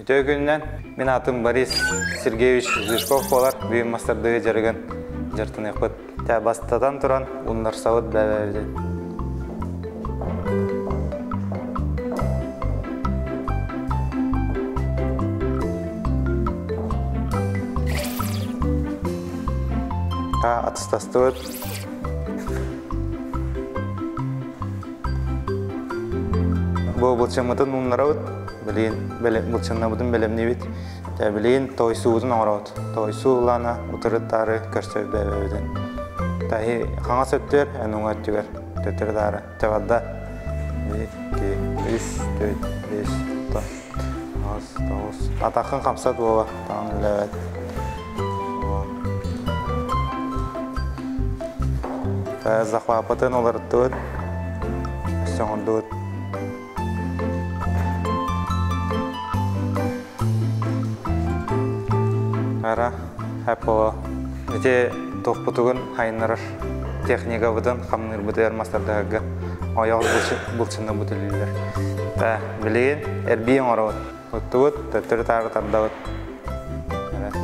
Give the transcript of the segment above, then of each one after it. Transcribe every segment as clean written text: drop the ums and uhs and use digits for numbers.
Өтөгүннен мен атым Борис Сергеевич Жишков болар, бүйім мастардығы жарыған жартын еқпіт. Бастатан тұран ұндар сауыт бәбәбді. Атыстасты өт. Бұл бұлчымытын ұнлара өт. Бұлчынна бұдың бәлемне бет. Білейін тойсу ұзын аңыра өт. Тойсу ұлана ұтырыттары көрсөй бәбәбіден. Тахи қаңа сөттер, әнің өттігер. Төттірдары. Тәвадда. 1, 2, 3, 4, 5, 6, 9. Атақын қамсат бола. Тағын үләвәд. Захвапытын оларытты өт. Сөңірді өт. Ара, әп ола. Өте тоқпытығын хайынырыр. Техника бұдын, қамныр бұды әрмастардығы аяғы бұлшынны бұдылылер. Білейін, әрбейін ора өт. Өтті өт, төттірі тағы тарда өт.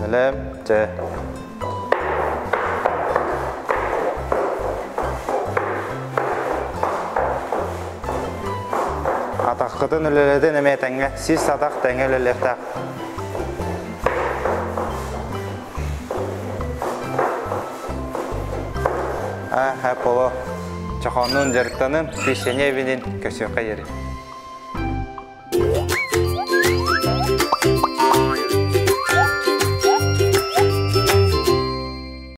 Білем, жә. Атаққытын үлеледі неме тәңе, сіз атақ тәңе үлелектақ. Әп олы, чақанның жарықтанын, күйсене бенен көсеуқа ері.